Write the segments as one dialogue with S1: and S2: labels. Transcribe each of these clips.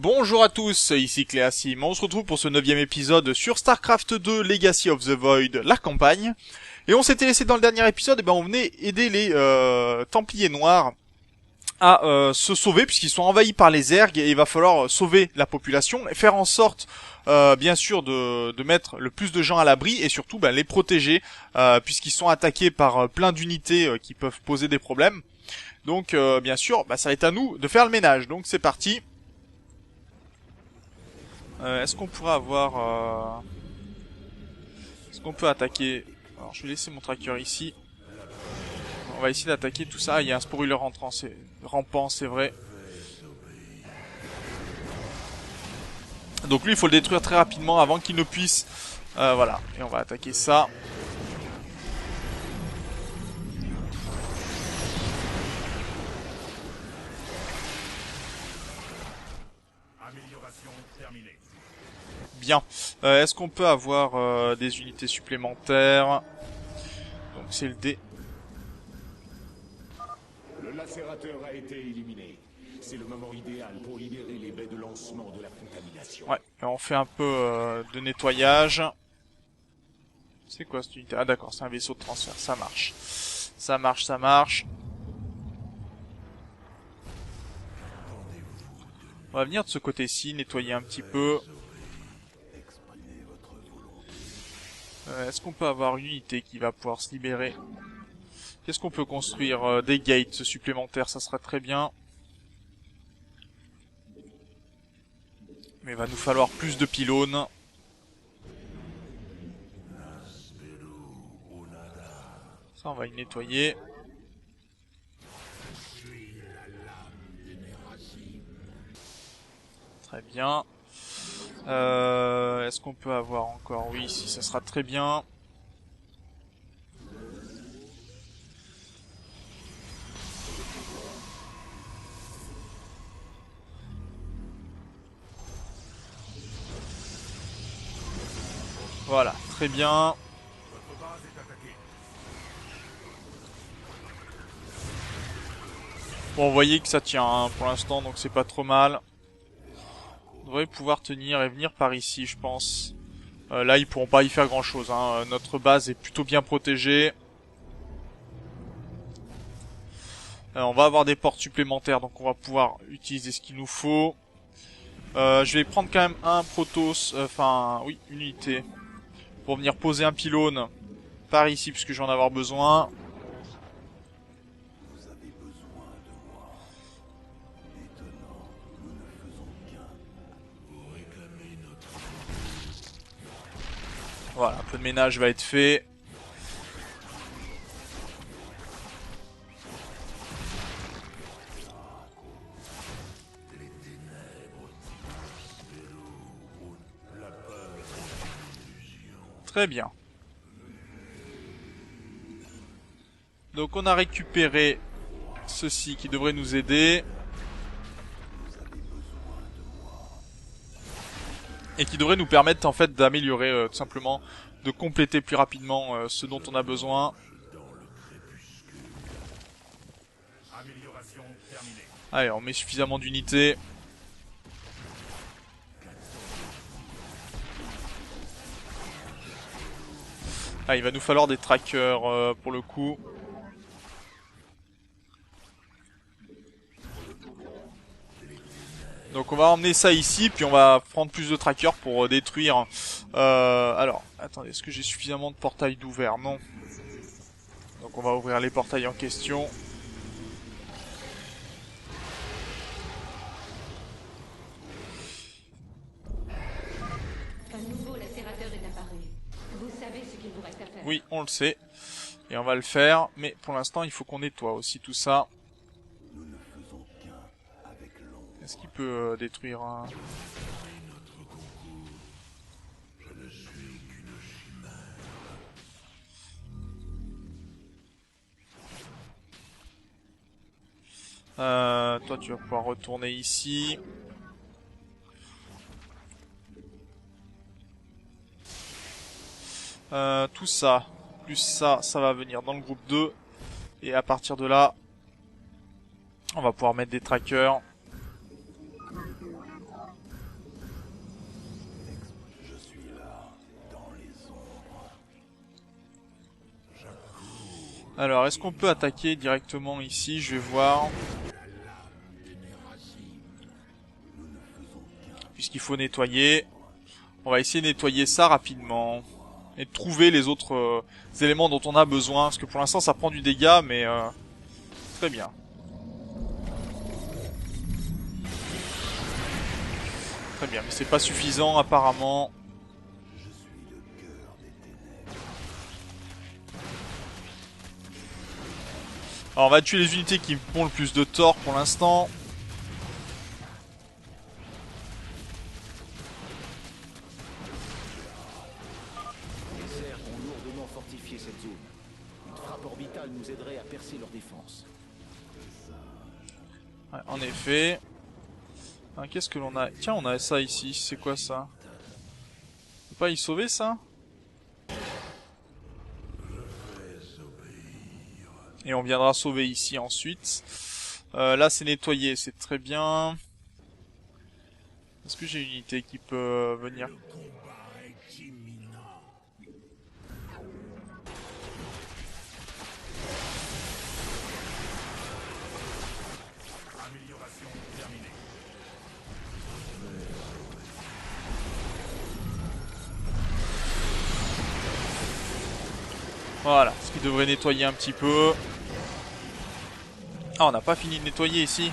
S1: Bonjour à tous, ici Cléasim. On se retrouve pour ce 9e épisode sur StarCraft 2 Legacy of the Void, la campagne. Et on s'était laissé dans le dernier épisode, et on venait aider les Templiers Noirs à se sauver puisqu'ils sont envahis par les Zergs et il va falloir sauver la population et faire en sorte bien sûr de mettre le plus de gens à l'abri et surtout les protéger puisqu'ils sont attaqués par plein d'unités qui peuvent poser des problèmes. Donc bien sûr ça va être à nous de faire le ménage. Donc c'est parti. Est-ce qu'on pourrait avoir... Est-ce qu'on peut attaquer... Alors je vais laisser mon tracker ici. On va essayer d'attaquer tout ça. Il y a un spoiler rampant, c'est vrai. Donc lui il faut le détruire très rapidement avant qu'il ne puisse... voilà, et on va attaquer ça. Bien. Est-ce qu'on peut avoir des unités supplémentaires? Donc c'est le D.
S2: Le lacérateur a été éliminé. C'est le moment idéal pour libérer les baies de lancement de la contamination.
S1: Ouais, et on fait un peu de nettoyage. C'est quoi cette unité? Ah d'accord, c'est un vaisseau de transfert, ça marche. Ça marche. On va venir de ce côté-ci, nettoyer un petit peu. Est-ce qu'on peut avoir une unité qui va pouvoir se libérer? Qu'est-ce qu'on peut construire? Des gates supplémentaires, ça serait très bien. Mais il va nous falloir plus de pylônes. Ça, on va y nettoyer. Très bien. Est-ce qu'on peut avoir encore? Oui, si, ça sera très bien. Voilà, très bien. Bon, vous voyez que ça tient hein, pour l'instant, donc c'est pas trop mal. On devrait pouvoir tenir et venir par ici, je pense. Là, ils pourront pas y faire grand-chose. Hein. Notre base est plutôt bien protégée. On va avoir des portes supplémentaires, donc on va pouvoir utiliser ce qu'il nous faut. Je vais prendre quand même un Protoss, oui, une unité, pour venir poser un pylône par ici, puisque je vais en avoir besoin. Voilà, un peu de ménage va être fait. Très bien. Donc on a récupéré ceci qui devrait nous aider. Et qui devrait nous permettre en fait d'améliorer tout simplement, de compléter plus rapidement ce dont on a besoin. Allez, on met suffisamment d'unités. Ah, il va nous falloir des trackers pour le coup. Donc on va emmener ça ici, puis on va prendre plus de trackers pour détruire... alors, attendez, est-ce que j'ai suffisamment de portails d'ouvert? Non. Donc on va ouvrir les portails en question.
S3: Un nouveau lacérateur est apparu. Vous savez ce qu'il vous reste à faire.
S1: Oui, on le sait. Et on va le faire, mais pour l'instant il faut qu'on nettoie aussi tout ça. Est-ce qu'il peut détruire un... toi tu vas pouvoir retourner ici. Tout ça, plus ça, ça va venir dans le groupe 2. Et à partir de là, on va pouvoir mettre des trackers. Alors, est-ce qu'on peut attaquer directement ici? Je vais voir. Puisqu'il faut nettoyer. On va essayer de nettoyer ça rapidement. Et de trouver les autres éléments dont on a besoin. Parce que pour l'instant, ça prend du dégât, mais... très bien. Très bien, mais c'est pas suffisant, apparemment. Alors on va tuer les unités qui font le plus de tort pour l'instant.
S2: Les airs ont lourdement fortifié cette zone. Une frappe orbitale nous aiderait à percer leur défense.
S1: Ouais, en effet. Ah, qu'est-ce que l'on a? Tiens, on a ça ici. C'est quoi ça? On peut pas y sauver ça? Et on viendra sauver ici ensuite. Là c'est nettoyé, c'est très bien. Est-ce que j'ai une unité qui peut venir? Voilà, ce qui devrait nettoyer un petit peu. Ah, on n'a pas fini de nettoyer ici.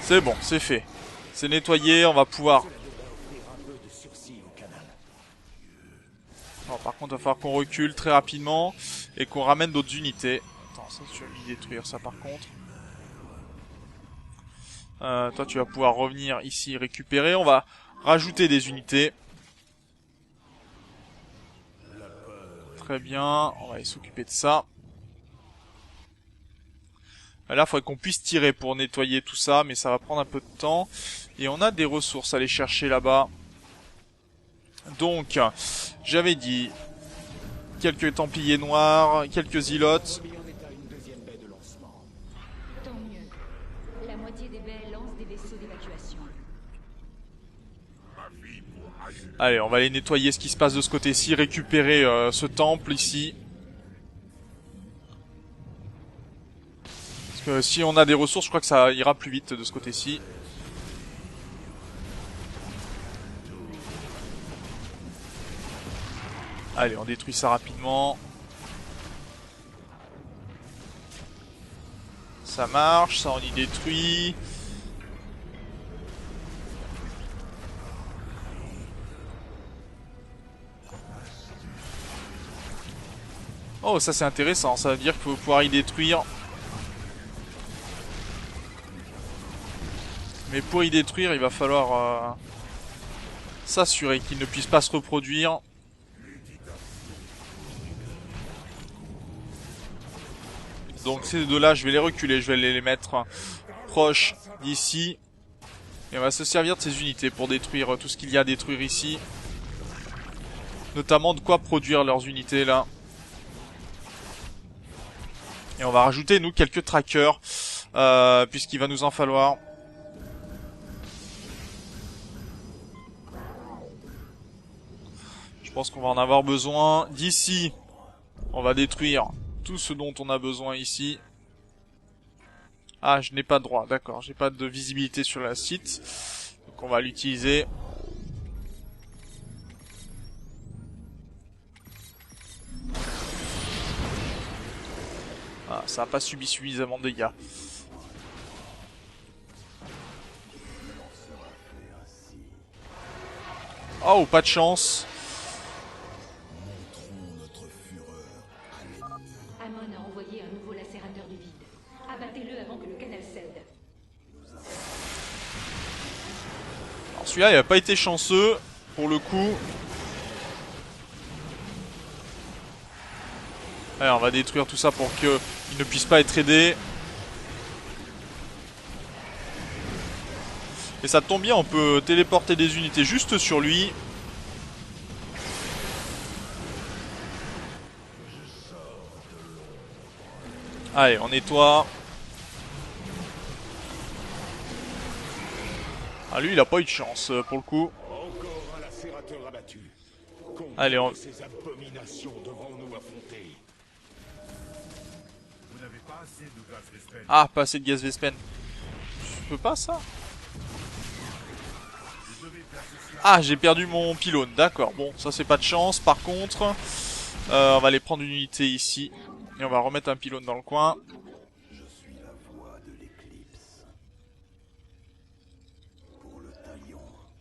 S1: C'est bon, c'est fait. C'est nettoyé, on va pouvoir... Alors, par contre, il va falloir qu'on recule très rapidement et qu'on ramène d'autres unités. Attends, ça, je vais lui détruire ça par contre. Toi, tu vas pouvoir revenir ici récupérer. On va rajouter des unités. Très bien, on va aller s'occuper de ça. Là, il faudrait qu'on puisse tirer pour nettoyer tout ça, mais ça va prendre un peu de temps. Et on a des ressources à aller chercher là-bas. Donc, j'avais dit, quelques Templiers noirs, quelques îlotes.
S3: Tant mieux. La moitié des baies lancent des vaisseaux d'évacuation.
S1: Allez, on va aller nettoyer ce qui se passe de ce côté-ci, récupérer ce temple ici. Parce que si on a des ressources, je crois que ça ira plus vite de ce côté-ci. Allez, on détruit ça rapidement. Ça marche, ça on y détruit. Oh, ça c'est intéressant, ça veut dire qu'il faut pouvoir y détruire. Mais pour y détruire, il va falloir s'assurer qu'il ne puisse pas se reproduire. Donc ces deux-là, je vais les reculer, je vais les mettre proches d'ici. Et on va se servir de ces unités pour détruire tout ce qu'il y a à détruire ici. Notamment de quoi produire leurs unités là. Et on va rajouter nous quelques trackers, puisqu'il va nous en falloir. Je pense qu'on va en avoir besoin. D'ici, on va détruire tout ce dont on a besoin ici. Ah, je n'ai pas de droit, d'accord, j'ai pas de visibilité sur la site. Donc on va l'utiliser. Ah, ça n'a pas subi suffisamment de dégâts. Oh, pas de chance.
S3: Amon a envoyé un nouveau lacérateur du vide. Abattez-le avant que le canal cède.
S1: Alors celui-là, il n'a pas été chanceux, pour le coup. Allez, on va détruire tout ça pour qu'il ne puisse pas être aidé. Et ça tombe bien, on peut téléporter des unités juste sur lui. Allez, on nettoie. Ah, lui, il a pas eu de chance, pour le coup.
S2: Encore un lacérateur abattu.
S1: Allez, on...
S2: Ces abominations devrons-nous affronter.
S1: Ah, pas assez de gaz Vespen. Je peux pas ça? Ah, j'ai perdu mon pylône, d'accord. Bon, ça c'est pas de chance. Par contre, on va aller prendre une unité ici. Et on va remettre un pylône dans le coin.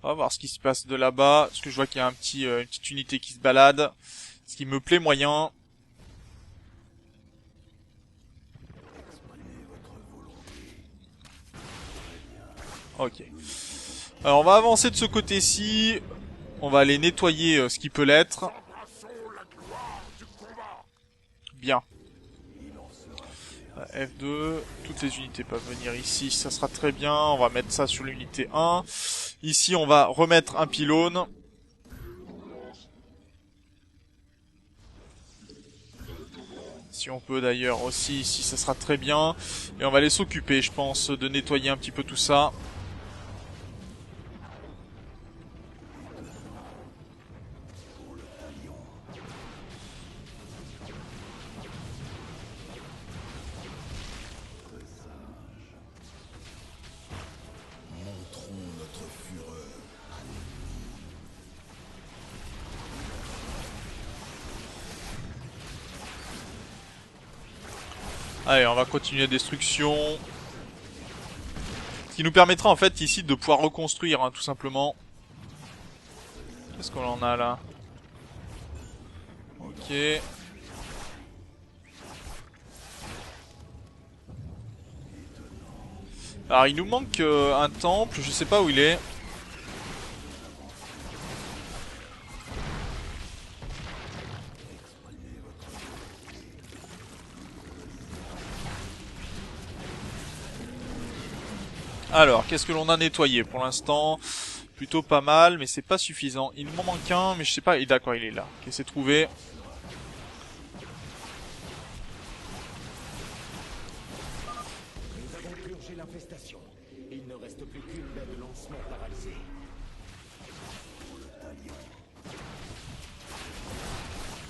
S1: On va voir ce qui se passe de là-bas. Parce que je vois qu'il y a une petite unité qui se balade. Ce qui me plaît moyen. Ok. Alors on va avancer de ce côté-ci. On va aller nettoyer ce qui peut l'être. Bien. F2, toutes les unités peuvent venir ici, ça sera très bien. On va mettre ça sur l'unité 1. Ici on va remettre un pylône. Si on peut d'ailleurs aussi, ici ça sera très bien. Et on va aller s'occuper, je pense, de nettoyer un petit peu tout ça. Allez, on va continuer la destruction. Ce qui nous permettra en fait ici de pouvoir reconstruire, hein, tout simplement. Qu'est-ce qu'on en a là? Ok. Alors il nous manque un temple, je sais pas où il est. Alors, qu'est-ce que l'on a nettoyé pour l'instant? Plutôt pas mal, mais c'est pas suffisant. Il m'en manque un, mais je sais pas. D'accord, il est là. Ok, c'est trouvé.
S2: Nous avons purgé l'infestation. Il ne reste plus qu'une baie de lancement paralysée.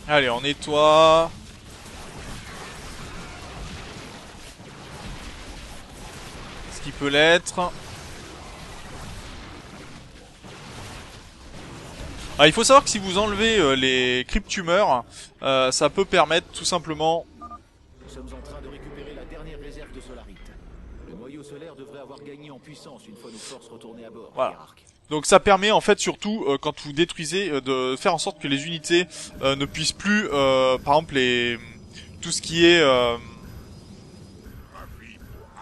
S1: Allez, on nettoie. Ce qui peut l'être. Alors, il faut savoir que si vous enlevez les cryptumeurs, ça peut permettre tout simplement...
S4: Nous sommes en train de récupérer la dernière réserve de solarite. Le noyau solaire devrait avoir gagné en puissance une fois nos forces retournées à bord.
S1: Voilà.
S4: Hierarque.
S1: Donc ça permet en fait surtout quand vous détruisez de faire en sorte que les unités ne puissent plus, par exemple tout ce qui est...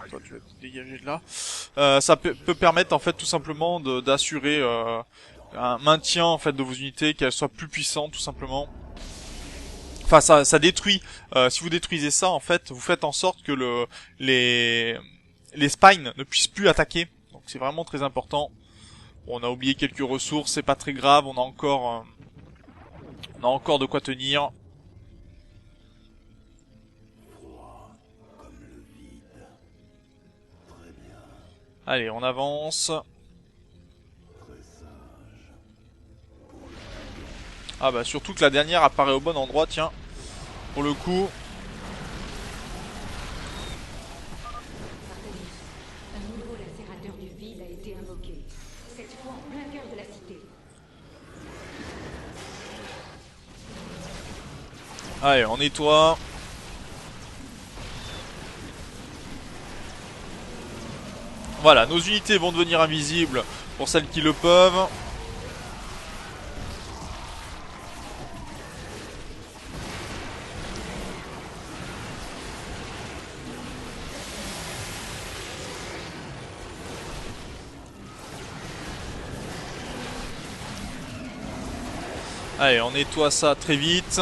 S1: Toi tu vas te dégager de là. Ça peut permettre en fait tout simplement d'assurer un maintien en fait de vos unités, qu'elles soient plus puissantes tout simplement. Enfin ça détruit. Si vous détruisez ça en fait, vous faites en sorte que les spines ne puissent plus attaquer. Donc c'est vraiment très important. Bon, on a oublié quelques ressources, c'est pas très grave, on a encore de quoi tenir. Allez, on avance. Ah bah surtout que la dernière apparaît au bon endroit, tiens. Pour le coup.
S3: Un nouveau lacérateur du vide a été invoqué. Cette fois en plein cœur de la cité.
S1: Allez, on nettoie. Voilà, nos unités vont devenir invisibles pour celles qui le peuvent. Allez, on nettoie ça très vite.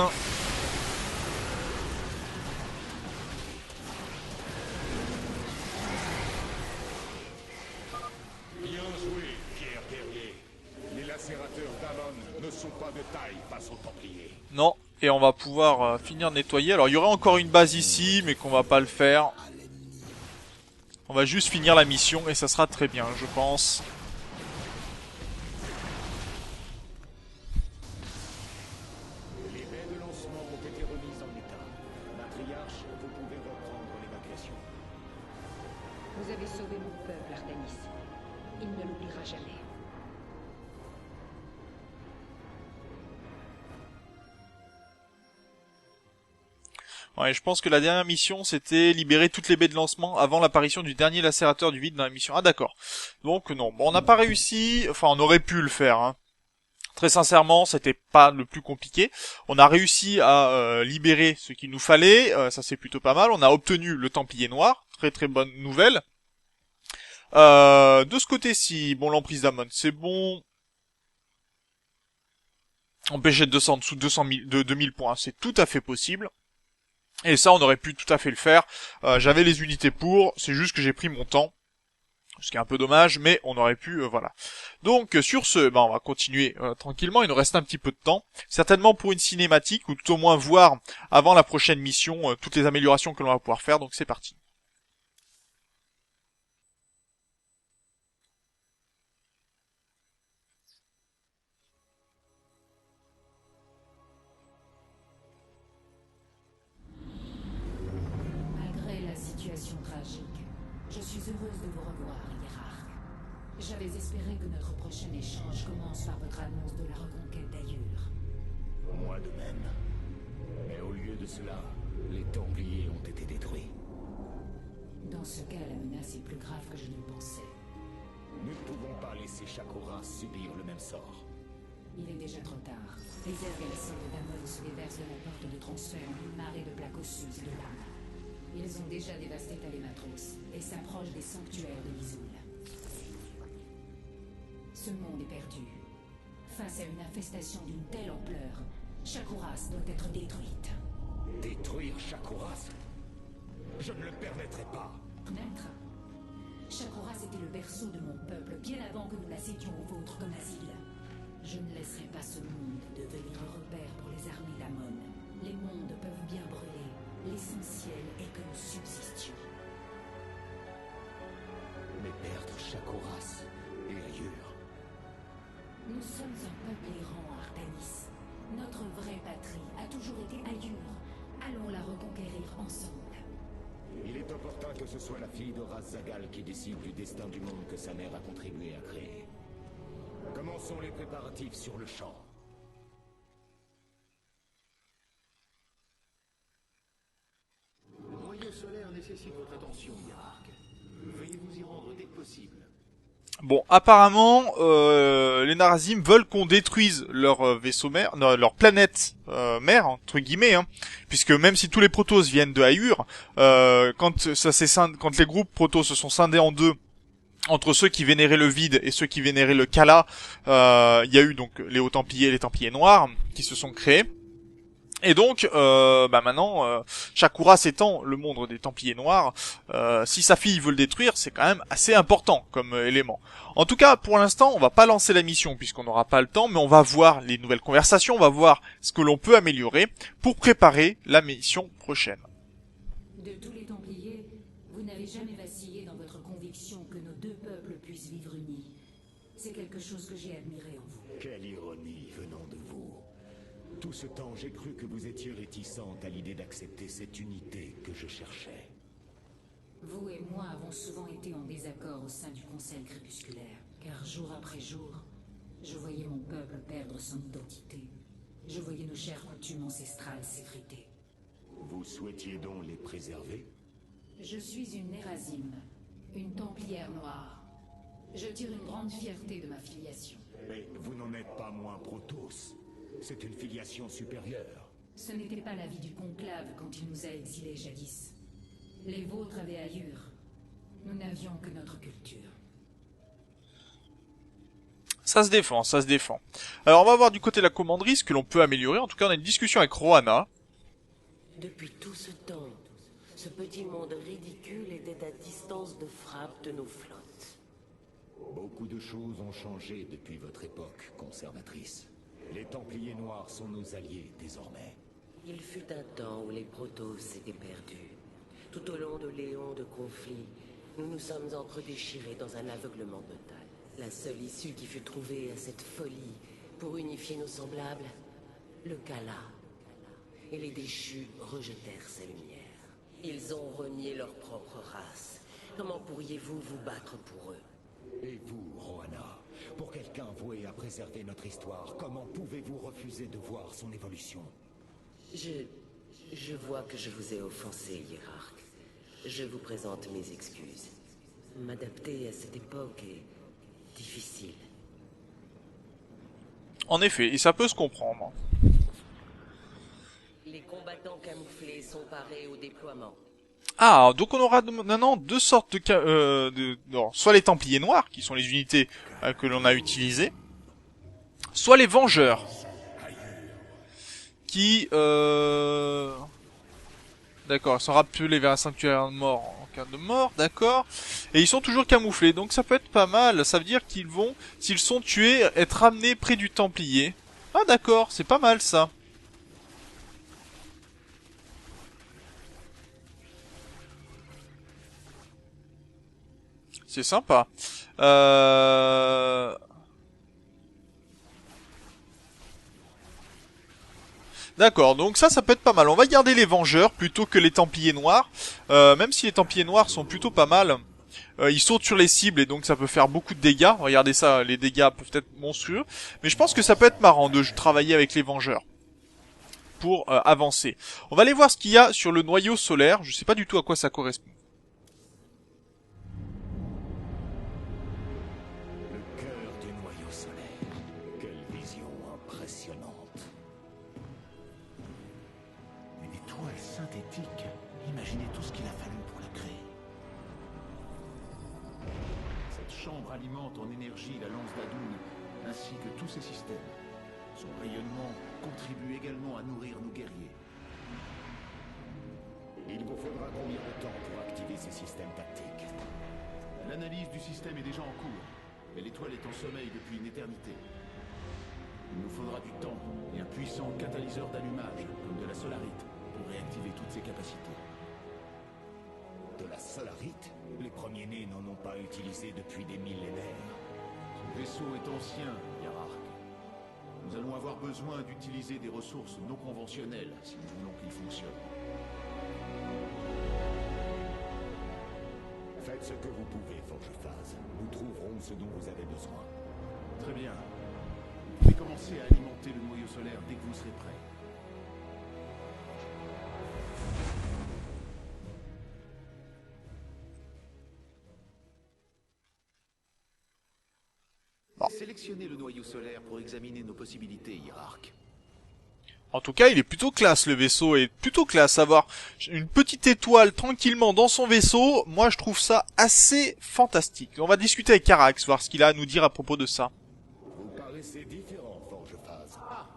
S2: Bien joué, Pierre Terrier. Les lacérateurs d'Amon ne sont pas de taille face aux Templiers.
S1: Non, et on va pouvoir finir de nettoyer. Alors il y aurait encore une base ici, mais qu'on va pas le faire. On va juste finir la mission et ça sera très bien, je pense.
S2: Les baies de lancement ont été remises en état. Matriarche, vous pouvez reprendre l'évacuation.
S4: mission.
S3: Vous avez sauvé mon peuple, Artanis. Il ne l'oubliera jamais.
S1: Ouais, je pense que la dernière mission, c'était libérer toutes les baies de lancement avant l'apparition du dernier lacérateur du vide dans la mission. Ah d'accord. Donc non, bon, on n'a pas réussi, enfin on aurait pu le faire, hein. Très sincèrement, c'était pas le plus compliqué. On a réussi à libérer ce qu'il nous fallait, ça c'est plutôt pas mal. On a obtenu le Templier Noir, très très bonne nouvelle. De ce côté-ci, bon, l'emprise d'Amon, c'est bon. Empêcher de 200 en dessous de 2000 points, c'est tout à fait possible. Et ça, on aurait pu tout à fait le faire. J'avais les unités pour, c'est juste que j'ai pris mon temps. Ce qui est un peu dommage, mais on aurait pu, voilà. Donc, sur ce, on va continuer tranquillement. Il nous reste un petit peu de temps. Certainement pour une cinématique, ou tout au moins voir, avant la prochaine mission, toutes les améliorations que l'on va pouvoir faire. Donc, c'est parti.
S5: Malgré la situation tragique, je suis heureuse de vous revoir, hiérarque. J'avais espéré que notre prochain échange commence par votre annonce de la reconquête d'Ayur.
S2: Moi de même. Mais au lieu de cela, les Templiers ont été détruits.
S5: Dans ce cas, la menace est plus grave que je ne le pensais.
S2: Nous ne pouvons pas laisser Shakura subir le même sort.
S5: Il est déjà trop tard. Les ergaciers de Damon se déversent de la porte de transfert en une marée de plaques osseuses et de lames. Ils ont déjà dévasté Talematros et s'approchent des sanctuaires de l'Isoul. Ce monde est perdu. Face à une infestation d'une telle ampleur, Shakuras doit être détruite.
S2: Détruire Shakuras? Je ne le permettrai pas.
S5: Maître, Shakuras était le berceau de mon peuple bien avant que nous l'assedions au vôtre comme asile. Je ne laisserai pas ce monde devenir un repère pour les armées d'Amon. Les mondes peuvent bien brûler. L'essentiel est que nous subsistions.
S2: Mais perdre Shakuras et Ayur.
S5: Nous sommes un peuple errant, Artanis. Notre vraie patrie a toujours été Ayur. Allons la reconquérir ensemble.
S2: Il est opportun que ce soit la fille de Raz-Zagal qui décide du destin du monde que sa mère a contribué à créer. Commençons les préparatifs sur le champ.
S4: Le noyau solaire nécessite votre attention, hiérarque. Veuillez vous y rendre dès que possible.
S1: Bon, apparemment, les Narazim veulent qu'on détruise leur vaisseau mère, non, leur planète mère, entre guillemets, hein, puisque même si tous les protos viennent de Ayur, quand les groupes protos se sont scindés en deux, entre ceux qui vénéraient le vide et ceux qui vénéraient le Kala, il y a eu donc les hauts Templiers et les Templiers noirs qui se sont créés. Et donc, maintenant, Shakura s'étend le monde des Templiers noirs. Si sa fille veut le détruire, c'est quand même assez important comme élément. En tout cas, pour l'instant, on va pas lancer la mission puisqu'on n'aura pas le temps, mais on va voir les nouvelles conversations, on va voir ce que l'on peut améliorer pour préparer la mission prochaine.
S5: De tous les Templiers, vous n'avez jamais vacillé dans votre conviction que nos deux peuples puissent vivre unis. C'est quelque chose que j'ai admiré en vous.
S2: Quelle ironie venant de vous. Tout ce temps, j'ai cru que vous étiez réticente à l'idée d'accepter cette unité que je cherchais.
S5: Vous et moi avons souvent été en désaccord au sein du Conseil crépusculaire, car jour après jour, je voyais mon peuple perdre son identité. Je voyais nos chères coutumes ancestrales s'effriter.
S2: Vous souhaitiez donc les préserver?
S5: Je suis une Nerazim, une Templière noire. Je tire une grande fierté de ma filiation.
S2: Mais vous n'en êtes pas moins Protoss. C'est une filiation supérieure.
S5: Ce n'était pas l'avis du conclave quand il nous a exilés jadis. Les vôtres avaient Ayur. Nous n'avions que notre culture.
S1: Ça se défend, ça se défend. Alors on va voir du côté de la commanderie ce que l'on peut améliorer. En tout cas, on a une discussion avec Rohanna.
S6: Depuis tout ce temps, ce petit monde ridicule était à distance de frappe de nos flottes.
S2: Beaucoup de choses ont changé depuis votre époque, conservatrice. Les Templiers Noirs sont nos alliés désormais.
S6: Il fut un temps où les Protoss s'étaient perdus. Tout au long de l'éon de conflit, nous nous sommes déchirés dans un aveuglement total. La seule issue qui fut trouvée à cette folie pour unifier nos semblables, le Kala. Et les déchus rejetèrent sa lumière. Ils ont renié leur propre race. Comment pourriez-vous vous battre pour eux?
S2: Et vous, Rohanna, pour quelqu'un voué à préserver notre histoire, comment pouvez-vous refuser de voir son évolution?
S6: Je vois que je vous ai offensé, hiérarque. Je vous présente mes excuses. M'adapter à cette époque est difficile.
S1: En effet, et ça peut se comprendre.
S6: Les combattants camouflés sont parés au déploiement.
S1: Ah, donc on aura maintenant deux sortes non, soit les Templiers Noirs, qui sont les unités que l'on a utilisées, soit les Vengeurs, qui, d'accord, sont rappelés vers un sanctuaire mort en cas de mort, d'accord, et ils sont toujours camouflés, donc ça peut être pas mal, ça veut dire qu'ils vont, s'ils sont tués, être ramenés près du Templier. Ah d'accord, c'est pas mal ça. C'est sympa. D'accord, donc ça peut être pas mal. On va garder les Vengeurs plutôt que les Templiers Noirs. Même si les Templiers Noirs sont plutôt pas mal. Ils sautent sur les cibles et donc ça peut faire beaucoup de dégâts. Regardez ça, les dégâts peuvent être monstrueux. Mais je pense que ça peut être marrant de travailler avec les Vengeurs. Pour avancer. On va aller voir ce qu'il y a sur le noyau solaire. Je sais pas du tout à quoi ça correspond.
S4: Synthétique. Imaginez tout ce qu'il a fallu pour la créer. Cette chambre alimente en énergie la lance d'Adoun, ainsi que tous ses systèmes. Son rayonnement contribue également à nourrir nos guerriers.
S2: Il vous faudra combien de temps pour activer ces systèmes tactiques?
S4: L'analyse du système est déjà en cours, mais l'étoile est en sommeil depuis une éternité. Il nous faudra du temps et un puissant catalyseur d'allumage, comme de la solarite, pour réactiver toutes ses capacités.
S2: De la solarite? Les premiers-nés n'en ont pas utilisé depuis des millénaires.
S4: Ce vaisseau est ancien, hiérarque. Nous allons avoir besoin d'utiliser des ressources non conventionnelles si nous voulons qu'il fonctionne.
S2: Faites ce que vous pouvez, Forgephase. Nous trouverons ce dont vous avez besoin.
S4: Très bien. Vous pouvez commencer à alimenter le noyau solaire dès que vous serez prêt. Sélectionnez le noyau solaire pour examiner nos possibilités, hiérarque.
S1: En tout cas, il est plutôt classe, le vaisseau est plutôt classe. Avoir une petite étoile tranquillement dans son vaisseau, moi je trouve ça assez fantastique. On va discuter avec Carax, voir ce qu'il a à nous dire à propos de ça.
S2: Vous paraissez différent, Forgephase.
S4: Ah!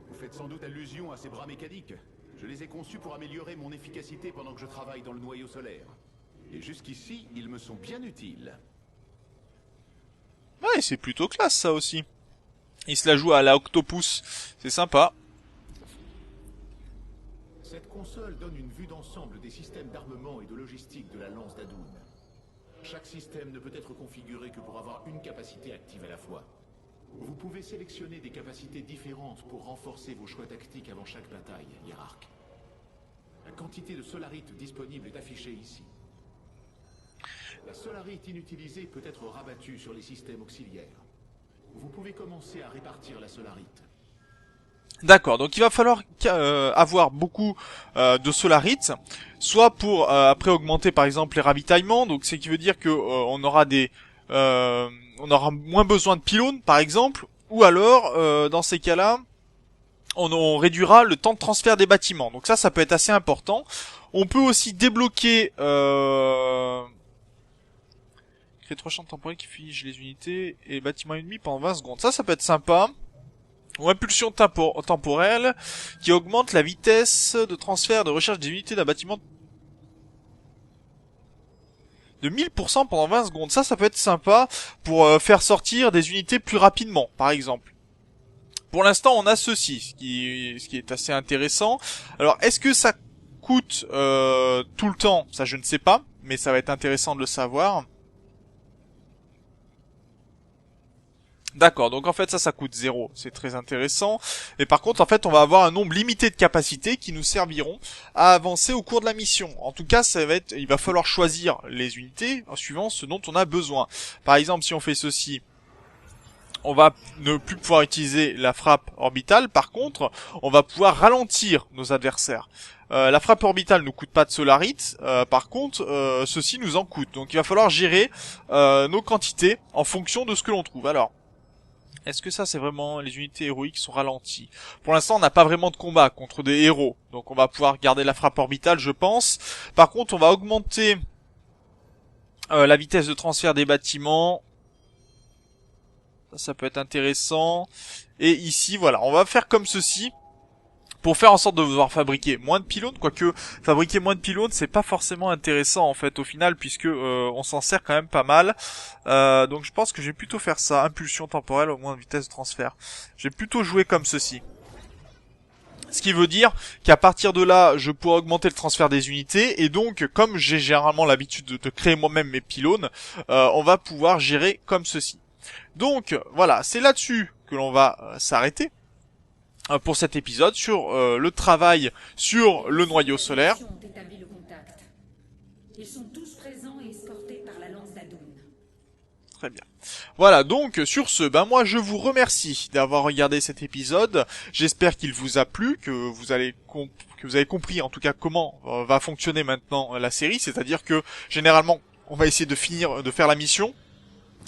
S4: Vous faites sans doute allusion à ces bras mécaniques. Je les ai conçus pour améliorer mon efficacité pendant que je travaille dans le noyau solaire. Et jusqu'ici, ils me sont bien utiles.
S1: Ouais, c'est plutôt classe ça aussi. Il se la joue à la Octopus, c'est sympa.
S4: Cette console donne une vue d'ensemble des systèmes d'armement et de logistique de la lance d'Adoun. Chaque système ne peut être configuré que pour avoir une capacité active à la fois. Vous pouvez sélectionner des capacités différentes pour renforcer vos choix tactiques avant chaque bataille, hiérarque. La quantité de solarite disponible est affichée ici. La solarite inutilisée peut être rabattue sur les systèmes auxiliaires. Vous pouvez commencer à répartir la solarite.
S1: D'accord, donc il va falloir avoir beaucoup de solarite, soit pour après augmenter par exemple les ravitaillements, donc c'est qui veut dire que on aura on aura moins besoin de pylônes par exemple, ou alors dans ces cas-là, on réduira le temps de transfert des bâtiments. Donc ça peut être assez important. On peut aussi débloquer créer 3 champs temporels qui figent les unités et bâtiments ennemis pendant 20 secondes. Ça peut être sympa. Ou impulsion temporelle qui augmente la vitesse de transfert de recherche des unités d'un bâtiment de 1000% pendant 20 secondes. Ça peut être sympa pour faire sortir des unités plus rapidement, par exemple. Pour l'instant, on a ceci, ce qui est assez intéressant. Alors, est-ce que ça coûte tout le temps? Ça, je ne sais pas, mais ça va être intéressant de le savoir. D'accord, donc en fait ça coûte 0, c'est très intéressant. Et par contre en fait on va avoir un nombre limité de capacités qui nous serviront à avancer au cours de la mission. En tout cas il va falloir choisir les unités en suivant ce dont on a besoin. Par exemple si on fait ceci, on va ne plus pouvoir utiliser la frappe orbitale, par contre on va pouvoir ralentir nos adversaires. La frappe orbitale nous coûte pas de solarite, par contre ceci nous en coûte. Donc il va falloir gérer nos quantités en fonction de ce que l'on trouve. Alors, est-ce que ça c'est vraiment les unités héroïques sont ralenties? Pour l'instant on n'a pas vraiment de combat contre des héros, donc on va pouvoir garder la frappe orbitale je pense. Par contre on va augmenter la vitesse de transfert des bâtiments. Ça peut être intéressant. Et ici voilà, on va faire comme ceci. Pour faire en sorte de devoir fabriquer moins de pylônes, quoique fabriquer moins de pylônes c'est pas forcément intéressant en fait au final puisque on s'en sert quand même pas mal. Donc je pense que je vais plutôt faire ça, impulsion temporelle au moins de vitesse de transfert. Je vais plutôt jouer comme ceci. Ce qui veut dire qu'à partir de là, je pourrai augmenter le transfert des unités et donc comme j'ai généralement l'habitude de créer moi-même mes pylônes, on va pouvoir gérer comme ceci. Donc voilà, c'est là-dessus que l'on va s'arrêter pour cet épisode sur le travail sur le noyau solaire.
S5: Ont établi le contact. Ils sont tous présents et escortés par la lance d'Adun.
S1: Très bien. Voilà, donc sur ce, moi je vous remercie d'avoir regardé cet épisode. J'espère qu'il vous a plu, que vous avez compris en tout cas comment va fonctionner maintenant la série, c'est-à-dire que généralement on va essayer de faire la mission.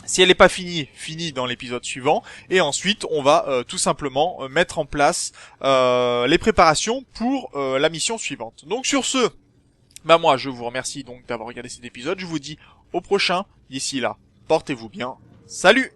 S1: Si elle n'est pas finie dans l'épisode suivant, et ensuite on va tout simplement mettre en place les préparations pour la mission suivante. Donc sur ce, moi je vous remercie donc d'avoir regardé cet épisode, je vous dis au prochain, d'ici là, portez-vous bien, salut!